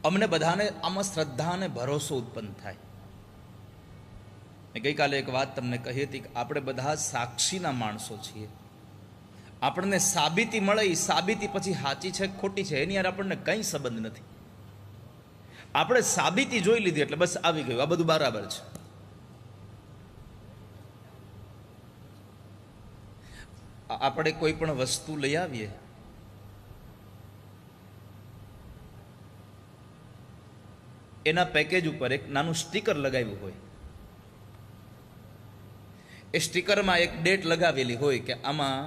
અમને બધાને આમાં શ્રદ્ધા અને ભરોસો ઉત્પન્ન થાય. મેં ગઈકાલે એક વાત તમને કહી હતી કે આપણે બધા સાક્ષીના માણસો છીએ. આપણને સાબિતી મળે, એ સાબિતી પછી સાચી છે ખોટી છે એની યાર આપણને કંઈ સંબંધ નથી. આપણે સાબિતી જોઈ લીધી એટલે બસ આવી ગયું, આ બધું બરાબર છે. આપણે કોઈ પણ વસ્તુ લઈ આવીએ, એના પેકેજ ઉપર એક નાનું સ્ટીકર લગાવ્યું હોય. એ સ્ટીકરમાં એક ડેટ લગાવેલી હોય કે આમાં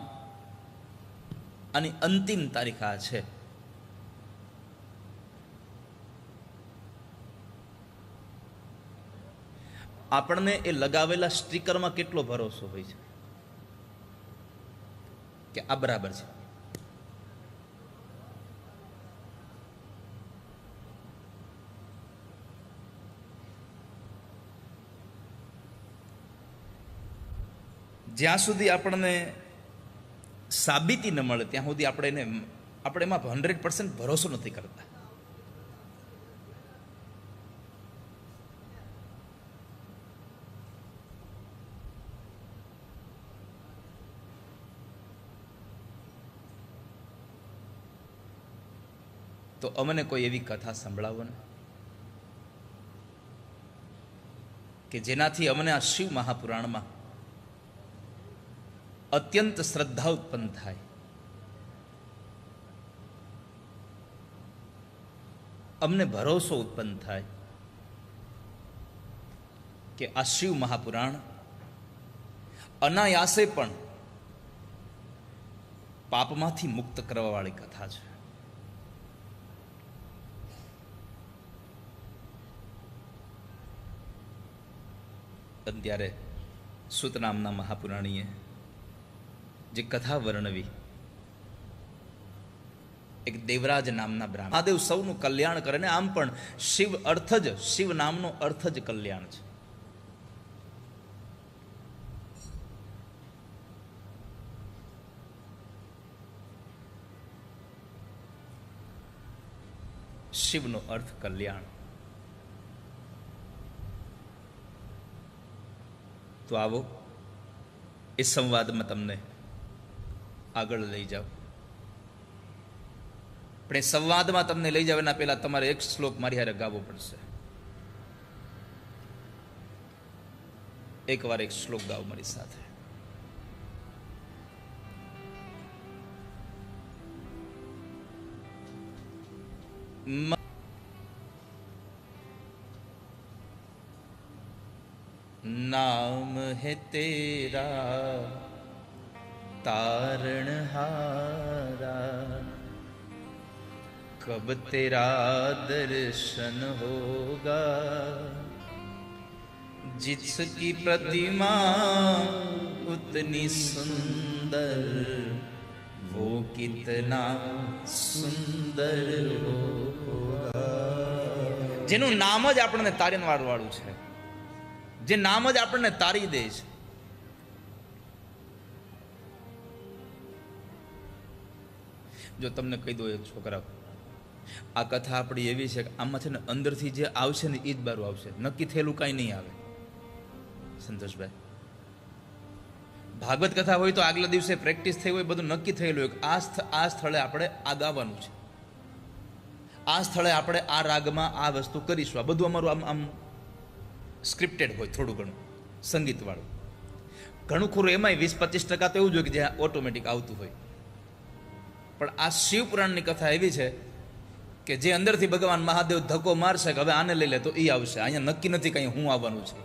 આની અંતિમ તારીખ આ છે. આપણને એ લગાવેલા સ્ટીકરમાં કેટલો ભરોસો હોય છે કે આ બરાબર છે. જ્યાં સુધી આપણને સાબિતી ન મળે ત્યાં સુધી આપણે એમાં 100% ભરોસો નથી કરતા. તો અમને કોઈ એવી કથા સંભળાવો ને કે જેનાથી અમને આ શિવ મહાપુરાણમાં અત્યંત શ્રદ્ધા ઉત્પન્ન થાય, અમને ભરોસો ઉત્પન્ન થાય કે આ શિવ મહાપુરાણ અનાયાસે પણ પાપમાંથી મુક્ત કરવા વાળી કથા છે. ત્યારે સૂત નામના મહાપુરાણીએ જે કથા વર્ણવી, એક દેવરાજ નામના બ્રાહ્મણ, મહાદેવ સૌનું કલ્યાણ કરે ને આમ પણ શિવ અર્થ જ, શિવ નામનો અર્થ જ કલ્યાણ છે. શિવનો અર્થ કલ્યાણ. તો આવો એ સંવાદમાં તમને આગળ લઈ જાઓ. પણ એ સંવાદમાં તમને લઈ જાવ એના પહેલા તમારે એક શ્લોક મારી હારે ગાવો પડશે. એકવાર એક શ્લોક ગાઓ મારી સાથે. नाम है तेरा तारणहारा, कब तेरा दर्शन होगा, जिसकी प्रतिमा उतनी सुंदर, वो कितना सुंदर होगा. જેનું નામ જ આપણને તારણ વાળું છે, જે નામ જ આપણને તારી દે છે. જો તમને કહી દો એક છોકરા, આ કથા આપણી એવી છે કે આમાં છે ને અંદરથી જે આવશે ને એ જ બારું આવશે, નક્કી થયેલું કાંઈ નહીં આવે. સંતોષભાઈ, ભાગવત કથા હોય તો આગલા દિવસે પ્રેક્ટિસ થઈ હોય, બધું નક્કી થયેલું હોય આ સ્થળે આપણે આ ગાવાનું છે, આ સ્થળે આપણે આ રાગમાં આ વસ્તુ કરીશું. આ બધું અમારું આમ સ્ક્રિપ્ટેડ હોય, થોડું ઘણું સંગીતવાળું. ઘણું ખરું એમાંય 20-25% તો એવું જ હોય કે જ્યાં ઓટોમેટિક આવતું હોય. પણ આ શિવપુરાણની કથા એવી છે કે જે અંદરથી ભગવાન મહાદેવ ધક્કો મારશે કે હવે આને લઈ લે તો એ આવશે. અહીંયા નક્કી નથી કંઈ હું આવવાનું છે,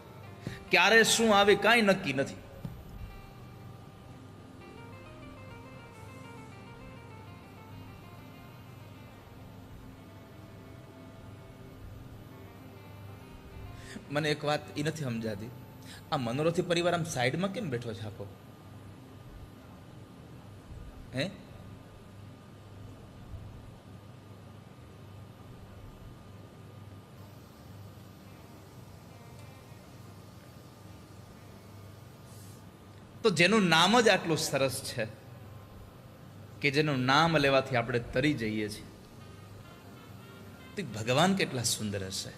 ક્યારે શું આવે કાંઈ નક્કી નથી. મને એક વાત એ નથી સમજાતી, આ મનોરથી પરિવાર આમ સાઈડમાં કેમ બેઠો છે આખો? હે, તો જેનું નામ જ આટલું સરસ છે કે જેનું નામ લેવાથી આપણે તરી જઈએ છીએ, તો ભગવાન કેટલા સુંદર હશે,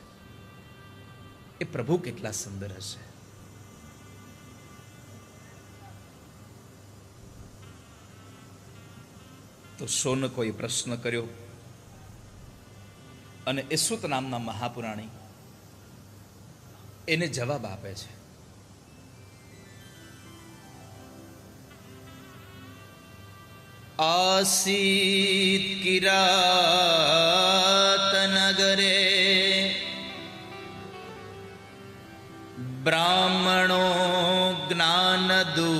એ પ્રભુ કેટલા સુંદર હશે. તો શૌનકોએ પ્રશ્ન કર્યો અને એ સુત નામના મહાપુરાણી એને જવાબ આપે છે. આસીત કિરાત નગરે બ્રાહ્મણો જ્ઞાન દુર્બલ.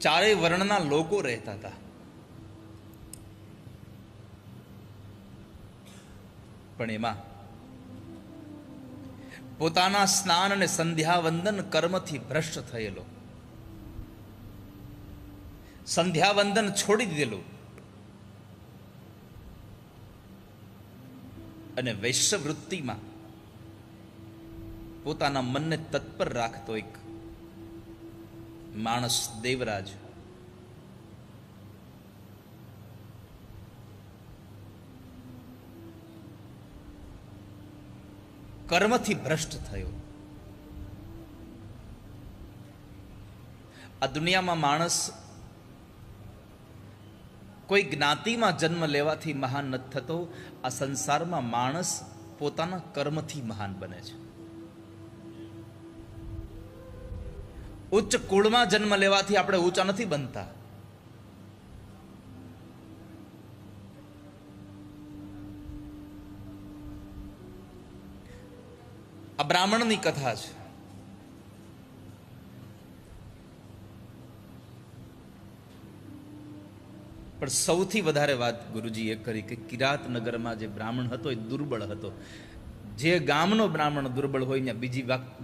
ચારેય વર્ણના લોકો રહેતા હતા. પણ એમાં પોતાના સ્નાન અને સંધ્યાવંદન કર્મથી ભ્રષ્ટ થયેલો, સંધ્યાવંદન છોડી દીધેલું અને વૈશ્યવૃત્તિમાં પોતાના મનને તત્પર રાખતો એક માણસ દેવરાજ કર્મથી ભ્રષ્ટ થયો. આ દુનિયામાં માણસ કોઈ જ્ઞાતિમાં જન્મ લેવાથી મહાન નથી થતો. આ સંસારમાં માણસ પોતાના કર્મથી મહાન બને છે. ઉચ્ચ કુળમાં જન્મ લેવાથી આપણે ઊંચા નથી બનતા. આ બ્રાહ્મણની કથા છે. પણ સૌથી વધારે વાત ગુરુજીએ કરી કે કિરાત નગરમાં જે બ્રાહ્મણ હતો એ દુર્બળ હતો. જે ગામનો બ્રાહ્મણ દુર્બળ હોય ત્યાં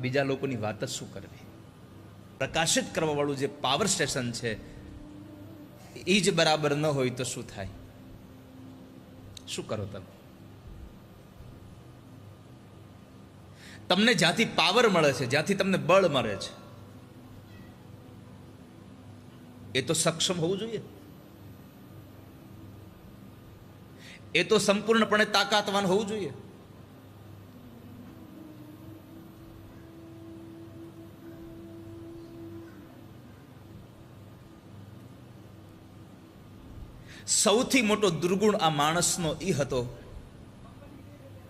બીજા લોકોની વાત જ શું કરવી. પ્રકાશિત કરવા વાળું જે પાવર સ્ટેશન છે એ જ બરાબર ન હોય તો શું થાય? શું કરો તમે? તમને જ્યાંથી પાવર મળે છે, જ્યાંથી તમને બળ મળે છે, એ તો સક્ષમ હોવું જોઈએ. એ તો સંપૂર્ણપણે તાકાતવાન હોવું જોઈએ. સૌથી મોટો દુર્ગુણ આ માણસનો એ હતો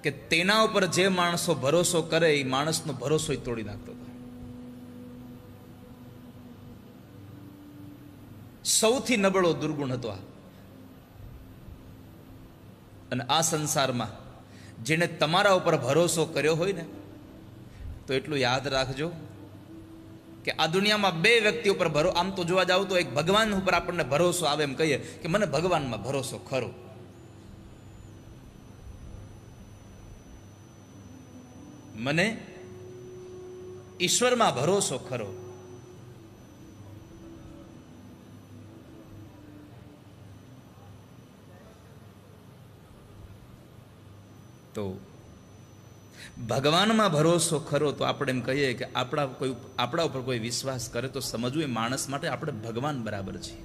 કે તેના ઉપર જે માણસો ભરોસો કરે એ માણસનો ભરોસો તોડી નાખતો હતો. સૌથી નબળો દુર્ગુણ હતો આ. અને આ સંસારમાં જેને તમારા ઉપર ભરોસો કર્યો હોય ને, તો એટલું યાદ રાખજો કે આ દુનિયામાં બે વ્યક્તિ ઉપર આમ તો જોવા જાવ તો એક ભગવાન ઉપર આપણને ભરોસો આવે એમ કહીએ કે મને ભગવાનમાં ભરોસો ખરો. મને ઈશ્વરમાં ભરોસો ખરો. તો ભગવાનમાં ભરોસો ખરો તો આપણે એમ કહીએ કે આપણા ઉપર કોઈ વિશ્વાસ કરે તો સમજવું એ માણસ માટે આપણે ભગવાન બરાબર છીએ.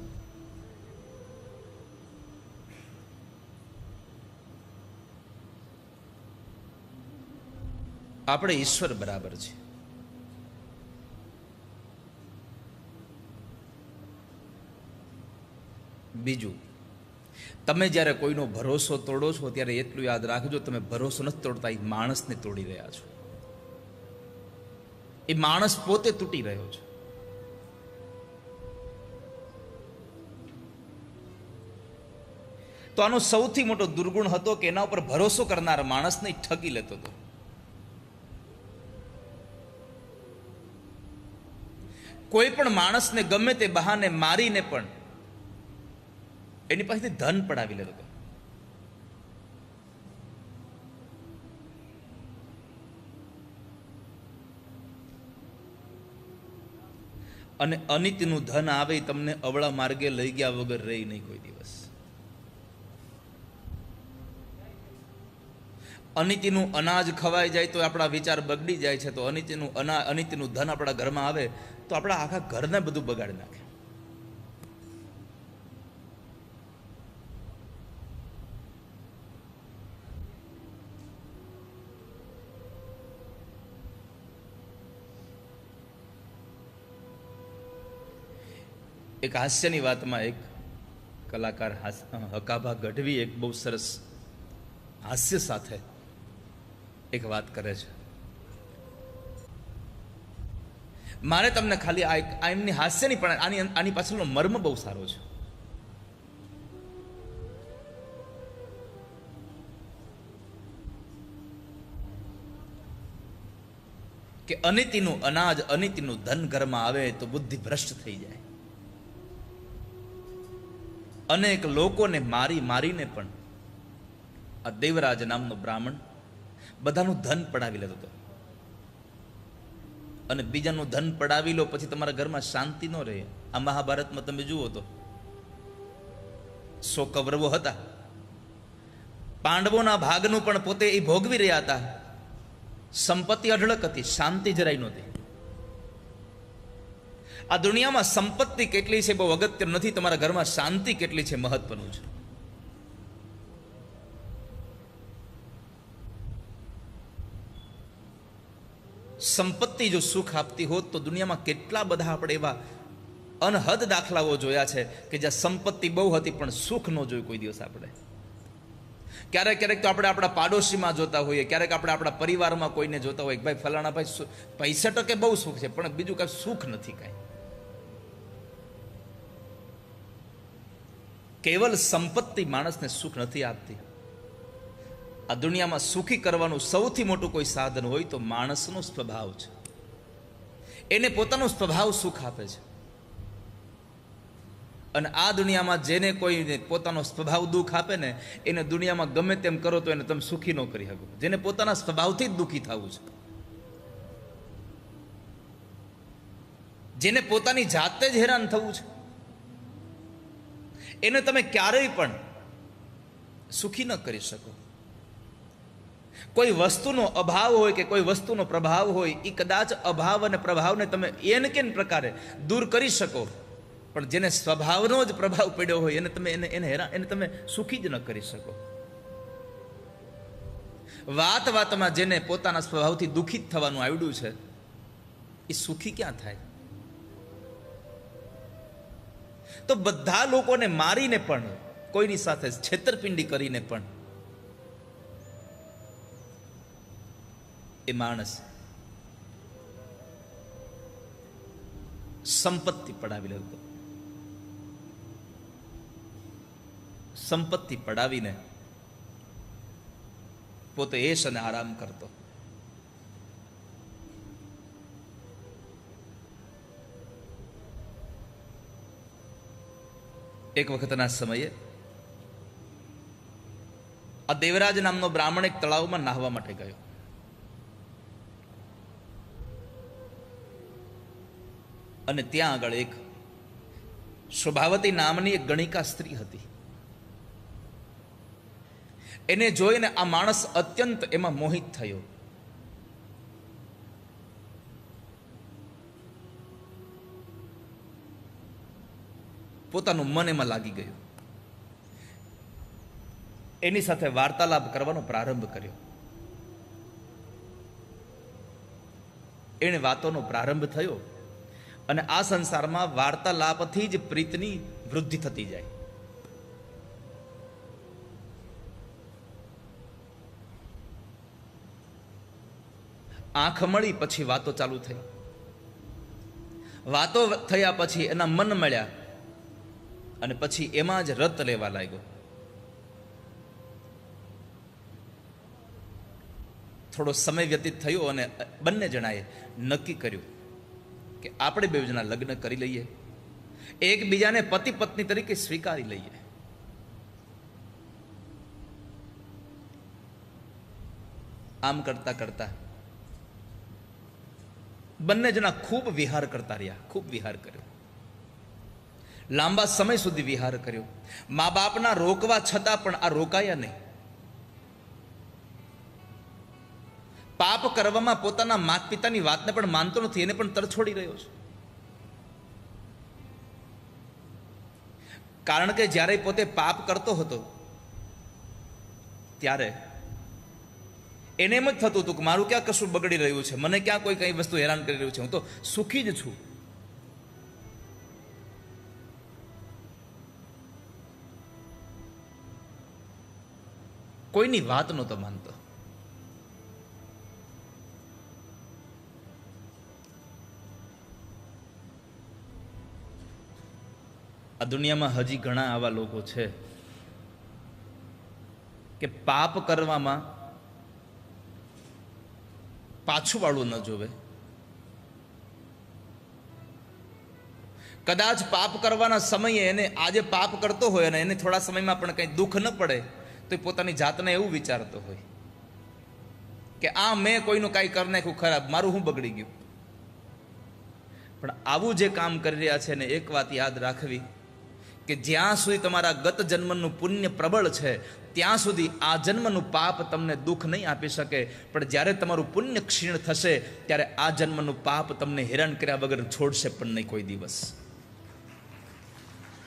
આપણે ઈશ્વર બરાબર છે. બીજું, તમે જ્યારે કોઈનો ભરોસો તોડો છો ત્યારે એટલું યાદ રાખજો, તમે ભરોસો નથી તોડતા, એ માણસને તોડી રહ્યા છો. એ માણસ પોતે તૂટી રહ્યો છે. તો આનો સૌથી મોટો દુર્ગુણ હતો કે એના ઉપર ભરોસો કરનાર માણસને ઠગી લેતો હતો. કોઈ પણ માણસને ગમે તે બહાને મારીને પણ એની પાસેથી ધન પડાવી લેતો હતો. અને અનિતનું ધન આવે તમને અવળા માર્ગે લઈ ગયા વગર રહી નહીં કોઈ દિવસ. અનિતિનું અનાજ ખવાઈ જાય તો આપણા વિચાર બગડી જાય છે, તો અનિતિનું ધન આપણા ઘરમાં આવે તો આપણા આખા ઘરને બધું બગાડી નાખે. એક હાસ્યની વાતમાં એક કલાકાર હકાભા ગઢવી એક બહુ સરસ હાસ્ય સાથે એક વાત કરે છે. મારે તમને ખાલી આ એમની હાસ્યની પણ આની પાછળનો મર્મ બહુ સારો છે. કે અનિતિનું અનાજ અનિતિનું ધન ઘરમાં આવે તો બુદ્ધિ ભ્રષ્ટ થઈ જાય. અનેક લોકોને મારીને પણ આ દેવરાજ નામનો બ્રાહ્મણ બધાનું ધન પડાવી લેતો હતો. અને બીજાનું ધન પડાવી લો પછી તમારા ઘરમાં શાંતિ ન રહે. આ મહાભારતમાં તમે જુઓ તો 100 કૌરવો હતા, પાંડવોના ભાગનું પણ પોતે એ ભોગવી રહ્યા હતા. સંપત્તિ અઢળક હતી, શાંતિ જરાય નહોતી. આ દુનિયામાં સંપત્તિ કેટલી છે બહુ અગત્ય નથી, તમારા ઘરમાં શાંતિ કેટલી છે મહત્વનું છે. સંપત્તિ જો સુખ આપતી હોત તો દુનિયામાં કેટલા બધા આપણે એવા અનહદ દાખલાઓ જોયા છે કે જ્યાં સંપત્તિ બહુ હતી પણ સુખ ન જોયું કોઈ દિવસ. આપણે ક્યારેક તો આપણે આપણા પાડોશીમાં જોતા હોઈએ, ક્યારેક આપણે આપણા પરિવારમાં કોઈને જોતા હોઈએ, ભાઈ ફલાણા ભાઈ પૈસા ટકે બહુ સુખ છે પણ બીજું કાંઈ સુખ નથી. કાંઈ કેવલ સંપત્તિ માણસને સુખ નથી આપતી. આ દુનિયામાં સુખી કરવાનું સૌથી મોટું કોઈ સાધન હોય તો માણસનો સ્વભાવ છે. એને પોતાનો સ્વભાવ સુખ આપે છે. અને આ દુનિયામાં જેને કોઈને પોતાનો સ્વભાવ દુઃખ આપે ને એને દુનિયામાં ગમે તેમ કરો તો એને તમે સુખી ન કરી શકો. જેને પોતાના સ્વભાવથી જ દુઃખી થવું છે, જેને પોતાની જાતે જ હેરાન થવું છે, એને તમે ક્યારેય પણ સુખી ન કરી શકો. કોઈ વસ્તુનો અભાવ હોય કે કોઈ વસ્તુનો પ્રભાવ હોય, એ કદાચ અભાવ અને પ્રભાવને તમે એને કેન પ્રકારે દૂર કરી શકો, પણ જેને સ્વભાવનો જ પ્રભાવ પડ્યો હોય એને તમે એને તમે સુખી જ ન કરી શકો. વાતમાં જેને પોતાના સ્વભાવથી દુઃખિત થવાનું આવડ્યું છે એ સુખી ક્યાં થાય? તો બધા લોકોને મારીને પણ, કોઈની સાથે છેતરપિંડી કરીને પણ એ માણસ સંપત્તિ પડાવી લેતો. સંપત્તિ પડાવીને પોતે એશ અને આરામ કરતો. એક વખતના સમયે આ દેવરાજ નામનો બ્રાહ્મણ એક તળાવમાં નાહવા માટે ગયો. અને ત્યાં આગળ એક શોભાવતી નામની એક ગણિકા સ્ત્રી હતી. એને જોઈને આ માણસ અત્યંત એમાં મોહિત થયો. પોતાનું મન એમાં લાગી ગયું. એની સાથે વાર્તાલાપ કરવાનો પ્રારંભ કર્યો. એને વાતોનો પ્રારંભ થયો અને આ સંસારમાં વાર્તાલાપથી જ પ્રીતની વૃદ્ધિ થતી જાય. આંખ મળી પછી વાતો ચાલુ થઈ. વાતો થયા પછી એના મન મળ્યા અને પછી એમાં જ રત લેવા લાગ્યો. થોડો સમય વ્યતીત થયો અને બંને જણાએ નક્કી કર્યું કે આપણે બે જણા લગ્ન કરી લઈએ, એકબીજાને પતિ પત્ની તરીકે સ્વીકારી લઈએ. આમ કરતા કરતા બંને જણા ખૂબ વિહાર કરતા રહ્યા. ખૂબ વિહાર કર્યો, લાંબા સમય સુધી વિહાર કર્યો. મા બાપના રોકવા છતાં પણ આ રોકાયા નહીં. પાપ કરવામાં પોતાના માતા પિતાની વાતને પણ માનતો નથી, એને પણ તરછોડી રહ્યો છે. કારણ કે જ્યારે પોતે પાપ કરતો હતો ત્યારે એને એમ જ થતું હતું કે મારું ક્યાં કશું બગડી રહ્યું છે, મને ક્યાં કોઈ કઈ વસ્તુ હેરાન કરી રહ્યું છે, હું તો સુખી જ છું. કોઈની વાત નહોતો માનતો. આ દુનિયામાં હજી ઘણા આવા લોકો છે કે પાપ કરવામાં પાછું વાળું ન જોવે. કદાચ પાપ કરવાના સમયે એને આજે પાપ કરતો હોય અને એને થોડા સમયમાં પણ કંઈ દુઃખ ન પડે તો એ પોતાની જાતને એવું વિચારતો હોય કે આ મેં કોઈનું કાંઈ કરી નાખ્યું ખરાબ, મારું હું બગડી ગયું. પણ આવું જે કામ કરી રહ્યા છે ને, એક વાત યાદ રાખવી કે જ્યાં સુધી તમારા ગત જન્મનું પુણ્ય પ્રબળ છે ત્યાં સુધી આ જન્મનું પાપ તમને દુઃખ નહીં આપી શકે. પણ જ્યારે તમારું પુણ્ય ક્ષીણ થશે ત્યારે આ જન્મનું પાપ તમને હેરાન કર્યા વગર છોડશે પણ નહીં કોઈ દિવસ.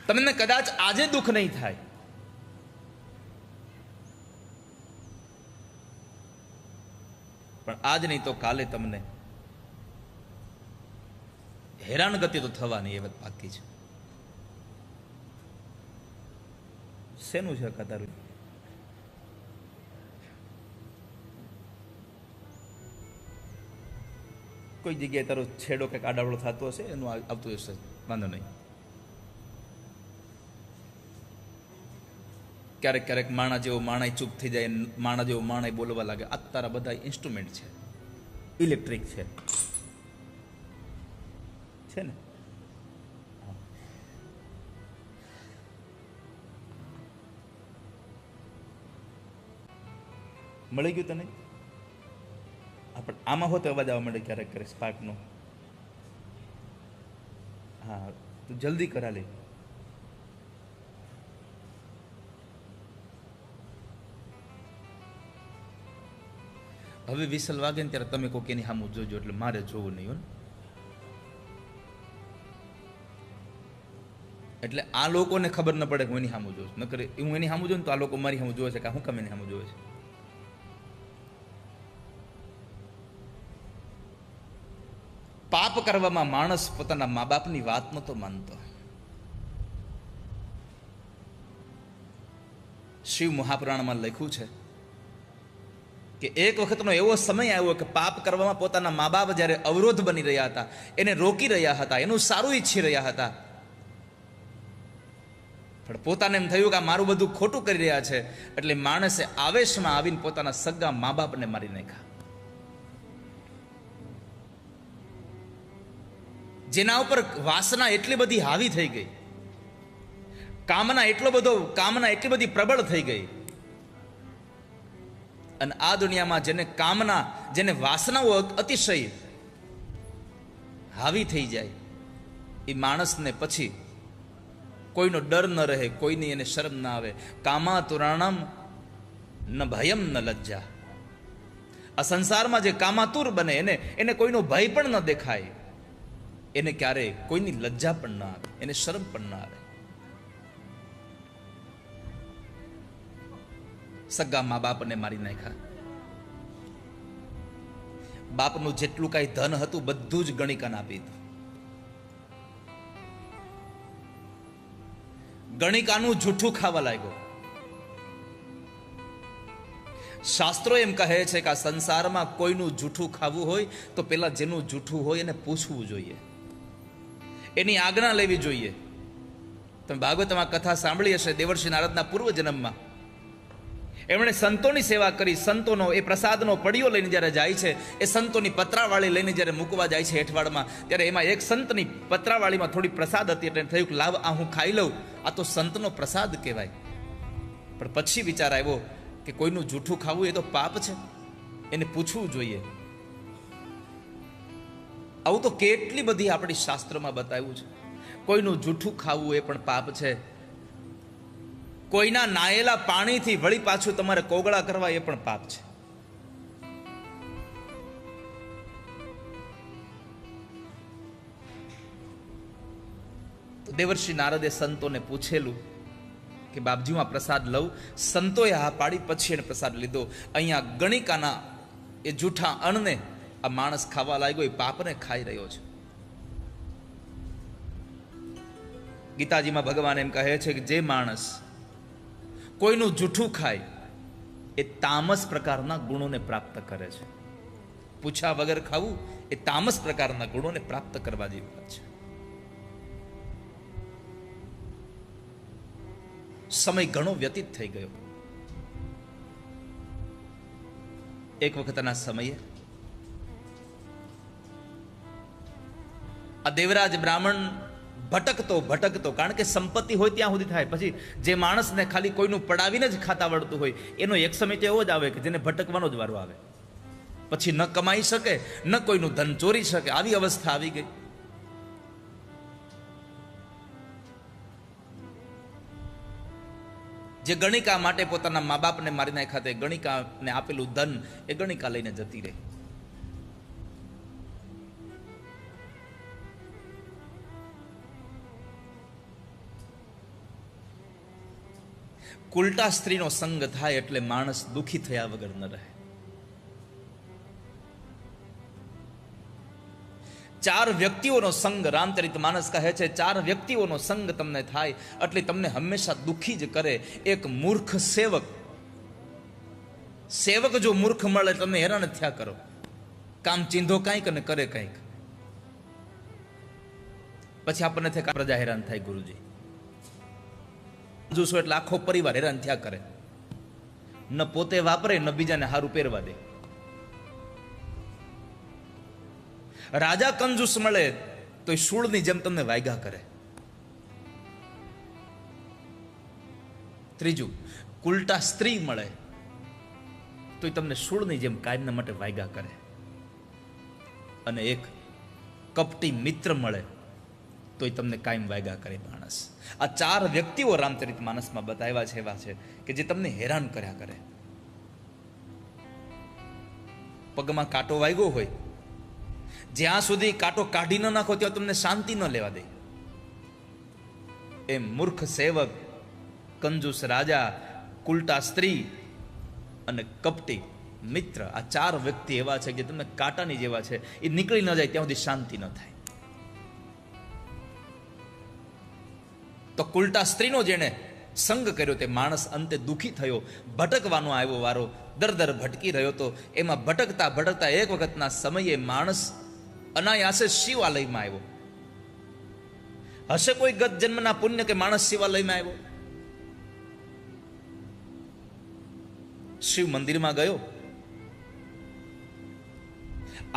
તમને કદાચ આજે દુઃખ નહીં થાય, પણ આજ નહીં તો કાલે તમને હેરાન ગતિ તો થવાની એ વાત બાકી છે. શેનું છે કતારું? કોઈ જગ્યાએ તારો છેડો કંઈક આડાવડો થતો હશે, એનું આવતું હશે, વાંધો નહીં. ક્યારેક ક્યારેક માણા જેવો માણા ચૂપ થઈ જાય, માણા જેવો માણા બોલવા લાગે. આ તારા બધા ઇન્સ્ટ્રુમેન્ટ છે, ઇલેક્ટ્રિક છે ને. મળી ગયું તને? પણ આમાં હોત અવાજ આવવા માંડે ક્યારેક ક્યારેક સ્પાર્કનો. હા, તું જલ્દી કરા લે. હવે વિસલ વાગે ને ત્યારે તમે કોક એની સામું જોજો, એટલે મારે જોવું નહીં. એટલે આ લોકોને ખબર ન પડે હું એની સામું જોઉં છું. નકર હું એની સામું જોઉં ને તો આ લોકો મારી સામું જોવે છે કે હું કમ એની સામું જોવે છે. પાપ કરવામાં માણસ પોતાના મા બાપની વાત નતો માનતો. શિવ મહાપુરાણમાં લખ્યું છે કે એક વખતનો એવો સમય આવ્યો કે પાપ કરવામાં પોતાના મા બાપ જ્યારે અવરોધ બની રહ્યા હતા, એને રોકી રહ્યા હતા, એનું સારું ઈચ્છી રહ્યા હતા, પણ પોતાને એમ થયું કે આ મારું બધું ખોટું કરી રહ્યા છે, એટલે માણસે આવેશમાં આવીને પોતાના સગા મા બાપને મારી નાખ્યા. જેના ઉપર વાસના એટલી બધી હાવી થઈ ગઈ, કામના એટલી બધી પ્રબળ થઈ ગઈ. અને આ દુનિયામાં જેને વાસનાઓ અતિશય હાવી થઈ જાય, એ માણસને પછી કોઈનો ડર ન રહે, કોઈની એને શરમ ના આવે. કામાતુરાણમ ન ભયમ ન લજ્જા. આ સંસારમાં જે કામાતુર બને એને કોઈનો ભય પણ ન દેખાય, એને ક્યારેય કોઈની લજ્જા પણ ના આવે, એને શરમ પણ ના આવે. સગા મા બાપને મારી નાખ્યા. બાપનું જેટલું કાંઈ ધન હતું બધું જ ગણિકાને આપી દીધું. ગણિકાનું જૂઠું ખાવા લાગ્યો. શાસ્ત્રો એમ કહે છે કે આ સંસારમાં કોઈનું જૂઠું ખાવું હોય તો પેલા જેનું જૂઠું હોય એને પૂછવું જોઈએ, એની આજ્ઞા લેવી જોઈએ. તમે ભાગવતમાં કથા સાંભળી હશે, દેવર્ષિ નારદના પૂર્વ જન્મમાં એમણે સંતોની સેવા કરી. સંતોનો એ પ્રસાદનો પડિયો લઈને જ્યારે જાય છે, એ સંતોની પત્રાવાળી લઈને જ્યારે મૂકવા જાય છે હેઠવાડમાં, ત્યારે એમાં એક સંતની પત્રાવાળીમાં થોડી પ્રસાદ હતી, એટલે થયું કે લાવ આ હું ખાઈ લઉં, આ તો સંતનો પ્રસાદ કહેવાય. પણ પછી વિચાર આવ્યો કે કોઈનું જૂઠું ખાવું એ તો પાપ છે, એને પૂછવું જોઈએ. આવું તો કેટલી બધી આપણી શાસ્ત્રોમાં બતાવ્યું છે. કોઈનું જૂઠું ખાવું એ પણ પાપ છે. કોઈના નાયેલા પાણીથી વળી પાછું તમારે કોગળા કરવા એ પણ પાપ છે. તો દેવર્ષિ નારદે સંતોને પૂછેલું કે બાપજી હું આ પ્રસાદ લઉં. સંતોએ હા પાડી, પછી એને પ્રસાદ લીધો. અહીંયા ગણિકાના એ જૂઠા અન્નને આ માણસ ખાવા લાગ્યો, એ પાપને ખાઈ રહ્યો છે. ગીતાજીમાં ભગવાન એમ કહે છે કે જે માણસ કોઈનું જૂઠું ખાય એ તામસ પ્રકારના ગુણોને પ્રાપ્ત કરે છે. પૂછ્યા વગર ખાવું એ તામસ પ્રકારના ગુણોને પ્રાપ્ત કરવા જેવી વાત છે. સમય ઘણો વ્યતીત થઈ ગયો. એક વખતના સમયે આ દેવરાજ બ્રાહ્મણ ભટકતો, કારણ કે સંપત્તિ હોય ત્યાં સુધી થાય. પછી જે માણસને ખાલી કોઈનું પડાવીને જ ખાતા આવડતું હોય એનો એક સમય તો એવો જ આવે કે જેને ભટકવાનો જ વારો આવે. પછી ન કમાઈ શકે, ન કોઈનું ધન ચોરી શકે, આવી અવસ્થા આવી ગઈ. જે ગણિકા માટે પોતાના મા બાપને મારી નાખ્યા, તે ગણિકાને આપેલું ધન એ ગણિકા લઈને જતી રહી. કુલટા સ્ત્રીનો સંગ થાય એટલે માણસ દુઃખી થયા વગર ન રહે. 4 વ્યક્તિઓનો સંગ, રામચરિત માનસ કહે છે 4 વ્યક્તિઓનો સંગ તમને થાય એટલે તમને હંમેશા દુઃખી જ કરે. એક મૂર્ખ સેવક જો મૂર્ખ મળે તમે હેરાન થયા કરો. કામ ચીંધો કંઈક અને કરે કંઈક, પછી આપણને થાય પ્રજા હેરાન થાય. ગુરુજી જોશો એટલે આખો પરિવાર હેરાન થયા કરે. ન પોતે વાપરે ન બીજાને હારું પહેરવા દે. રાજા કંજૂસ મળે તો એ શૂળની જેમ તમને વાયગા કરે. ત્રીજું, કુલટા સ્ત્રી મળે તો એ તમને શૂળની જેમ કાયમના માટે વાયગા કરે. અને એક કપટી મિત્ર મળે તો એ તમને કાયમ વાયગા કરે. માણસ આ 4 વ્યક્તિઓ રામચરિત માનસમાં બતાવ્યા છે, એવા છે કે જે તમને હેરાન કર્યા કરે. પગમાં કાંટો વાગ્યો હોય, જ્યાં સુધી કાંટો કાઢી ન નાખો ત્યાં તમને શાંતિ ન લેવા દે. એમ મૂર્ખ સેવક, કંજૂસ રાજા, કુલટા સ્ત્રી અને કપટી મિત્ર, આ 4 વ્યક્તિ એવા છે જે તમને કાંટાની જેવા છે. એ નીકળી ન જાય ત્યાં સુધી શાંતિ ન થાય. તો કુલટા સ્ત્રીનો જેને સંગ કર્યો તે માણસ અંતે દુઃખી થયો, ભટકવાનો આવ્યો વારો, દર ભટકી રહ્યો તો. એમાં ભટકતા એક વખતના સમયે માણસ અનાયાસે શિવાલયમાં આવ્યો. હશે કોઈ ગત જન્મના પુણ્ય કે માણસ શિવાલયમાં આવ્યો? શિવ મંદિરમાં ગયો.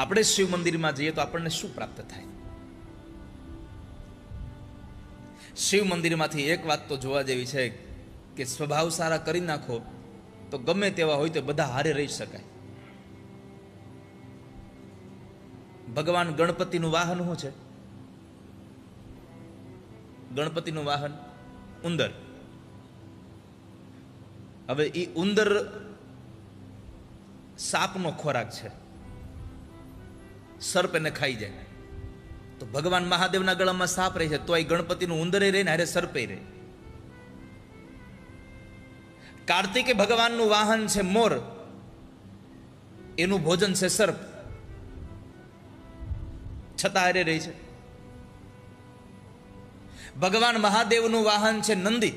આપણે શિવ મંદિરમાં જઈએ તો આપણને શું પ્રાપ્ત થાય? શિવ મંદિરમાંથી એક વાત તો જોવા જેવી છે કે સ્વભાવ સારા કરી નાખો તો ગમે તેવા હોય તો બધા હારે રહી શકાય. ભગવાન ગણપતિનું વાહન શું છે? ગણપતિનું વાહન ઉંદર. હવે એ ઉંદર સાપનો ખોરાક છે, સર્પ એને ખાઈ જાય. તો ભગવાન મહાદેવના ગળામાં સાપ રહે છે તો એ ગણપતિનું ઉંદરે રહે ને હારે સર્પે રહે. કાર્તિકે ભગવાનનું વાહન છે મોર, એનું ભોજન છે સર્પ, છતાં હારે રહે છે. ભગવાન મહાદેવનું વાહન છે નંદી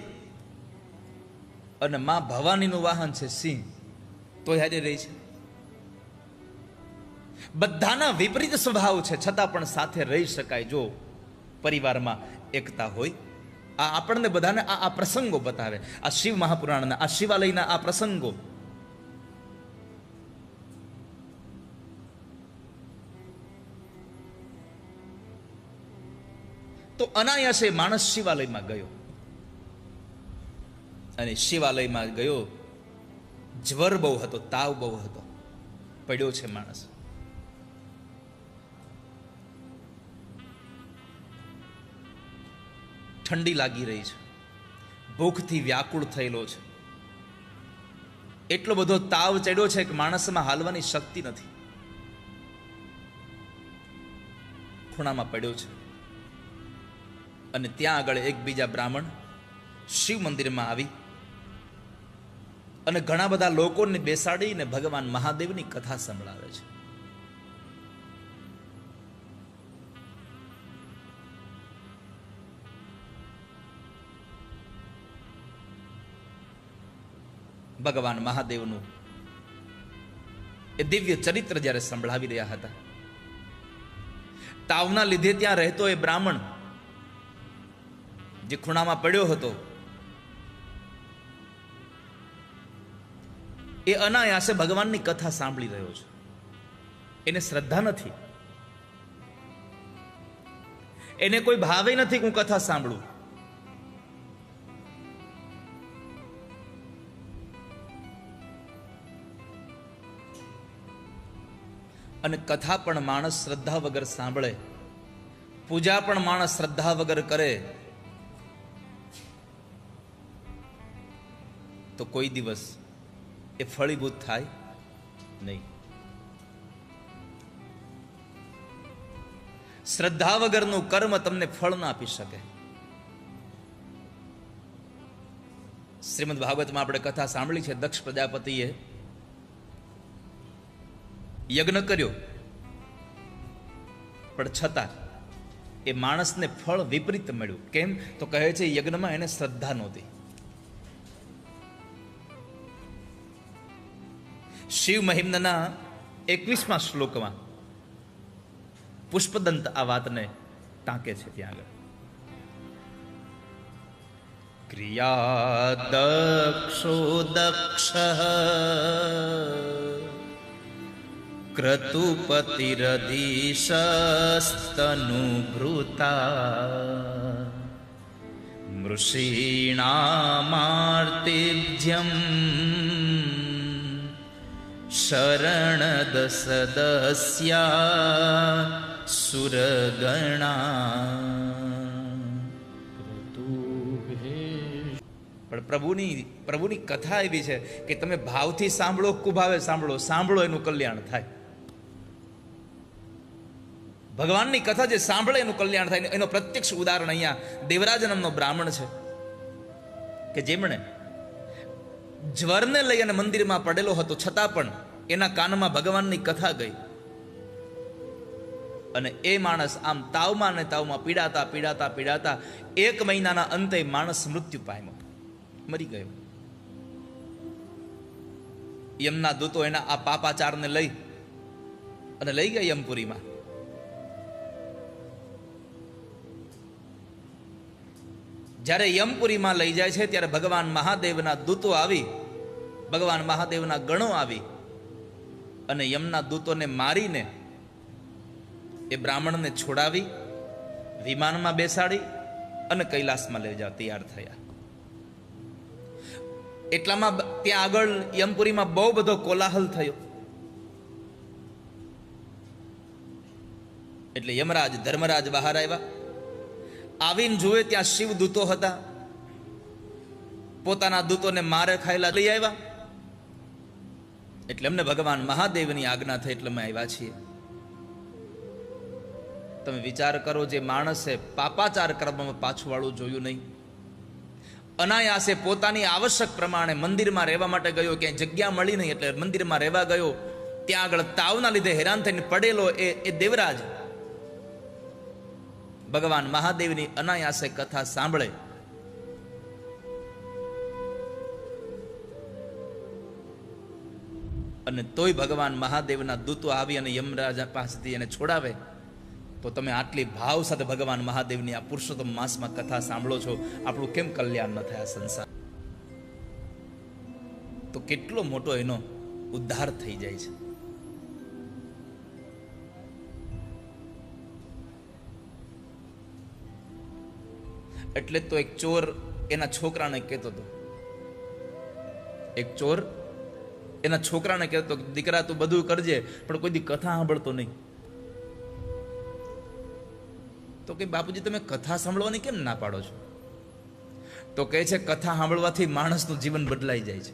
અને માં ભવાનીનું વાહન છે સિંહ, તો હારે રહે છે. બધાના વિપરીત સ્વભાવ છે છતાં પણ સાથે રહી શકાય જો પરિવારમાં એકતા હોય. આ આપણને બધાને આ પ્રસંગો બતાવે. આ શિવ મહાપુરાણના, આ શિવાલયના આ પ્રસંગો. તો અનાયાસે માણસ શિવાલયમાં ગયો અને શિવાલયમાં ગયો. જ્વર બહુ હતો, તાવ બહુ હતો, પડ્યો છે માણસ. ઠંડી લાગી રહી છે, ભૂખથી વ્યાકુળ થયેલો છે. એટલો બધો તાવ ચડ્યો છે કે માણસમાં હાલવાની શક્તિ નથી. ખૂણામાં પડ્યો છે. અને ત્યાં આગળ એક બીજા બ્રાહ્મણ શિવ મંદિરમાં આવી અને ઘણા બધા લોકોને બેસાડીને ભગવાન મહાદેવની કથા સંભળાવે છે. ભગવાન મહાદેવનું એ દિવ્ય ચરિત્ર જ્યારે સંભળાવી રહ્યા હતા, તાવના લીધે ત્યાં રહેતો એ બ્રાહ્મણ જે ખૂણામાં પડ્યો હતો, એ અનાયાસે ભગવાનની કથા સાંભળી રહ્યો છે. એને શ્રદ્ધા નથી, એને કોઈ ભાવે નથી કે હું કથા સાંભળું. અને કથા પણ માણસ શ્રદ્ધા વગર સાંભળે, પૂજા પણ માણસ શ્રદ્ધા વગર કરે, તો કોઈ દિવસ એ ફળીભૂત થાય નહીં. શ્રદ્ધા વગરનું કર્મ તમને ફળ ના આપી શકે. શ્રીમદ ભાગવતમાં આપણે કથા સાંભળી છે, દક્ષ પ્રજાપતિએ યજ્ઞ કર્યો, પણ છતાં એ માણસને ફળ વિપરીત મળ્યું. કેમ? તો કહે છે યજ્ઞમાં એને શ્રદ્ધા નહોતી. શિવ મહિમ્નના 21મા શ્લોકમાં પુષ્પદંત આ વાતને ટાંકે છે. ત્યાં આગળ ક્રિયા દક્ષો દક્ષ ક્રતુપતિરધીશસ્તનુભૃતા મૃષીણામાર્તિભ્યમ શરણદસદસ્યા સુરગણા. પણ પ્રભુની કથા એવી છે કે તમે ભાવથી સાંભળો, કુભાવે સાંભળો, સાંભળો એનું કલ્યાણ થાય. ભગવાનની કથા જે સાંભળે એનું કલ્યાણ થાય. એનો પ્રત્યક્ષ ઉદાહરણ અહીંયા દેવરાજ નામનો બ્રાહ્મણ છે કે જેમણે જ્વરને લઈ અને મંદિરમાં પડેલો હતો, છતાં પણ એના કાનમાં ભગવાનની કથા ગઈ અને એ માણસ આમ તાવમાં ને તાવમાં પીડાતા પીડાતા પીડાતા 1 મહિનાના અંતે માણસ મૃત્યુ પામ્યો, મરી ગયો. યમના દૂતો એના આ પાપાચારને લઈ અને લઈ ગયા યમપુરીમાં. જ્યારે યમપુરીમાં લઈ જાય છે ત્યારે ભગવાન મહાદેવના દૂતો આવી, ભગવાન મહાદેવના ગણો આવી અને યમના દૂતોને મારીને એ બ્રાહ્મણને છોડાવી વિમાનમાં બેસાડી અને કૈલાસમાં લઈ જવા તૈયાર થયા. એટલામાં ત્યાં આગળ યમપુરીમાં બહુ બધો કોલાહલ થયો. એટલે યમરાજ ધર્મરાજ બહાર આવ્યા. આવીને જુએ ત્યાં શિવ દૂતો હતા, પોતાના દૂતોને મારે ખાયેલા લઈ આવ્યા. એટલે અમને ભગવાન મહાદેવની આજ્ઞા થઈ એટલે અમે આવ્યા છીએ. તમે વિચાર કરો, જે માણસે પાપાચાર કર્મમાં પાછું વાળું જોયું નહીં, અનાયાસે પોતાની આવશ્યક પ્રમાણે મંદિરમાં રહેવા માટે ગયો, ક્યાંય જગ્યા મળી નહીં એટલે મંદિરમાં રહેવા ગયો, ત્યાં આગળ તાવના લીધે હેરાન થઈને પડેલો એ દેવરાજ ભગવાન મહાદેવની અનાયાસે કથા સાંભળે અને તોય ભગવાન મહાદેવના દૂતો આવી અને યમરાજા પાસેથી એને છોડાવે, તો તમે આટલી ભાવ સાથે ભગવાન મહાદેવની આ પુરુષોત્તમ માસમાં કથા સાંભળો છો, આપણું કેમ કલ્યાણ ન થાય? સંસાર તો કેટલો મોટો એનો ઉદ્ધાર થઈ જાય છે. એટલે તો એક ચોર એના છોકરાને કહેતો હતો, એક ચોર એના છોકરાને કહેતો, દીકરા તું બધું કરજે પણ કોઈ દી કથા સાંભળતો નહીં. તો કે બાપુજી તમે કથા સાંભળવાની કેમ ના પાડો છો? તો કહે છે કથા સાંભળવાથી માણસનું જીવન બદલાઈ જાય છે.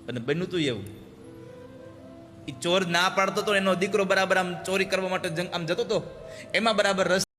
અને બન્યું તું એવું, એ ચોર ના પાડતો તો એનો દીકરો બરાબર આમ ચોરી કરવા માટે આમ જતો હતો, એમાં બરાબર રસ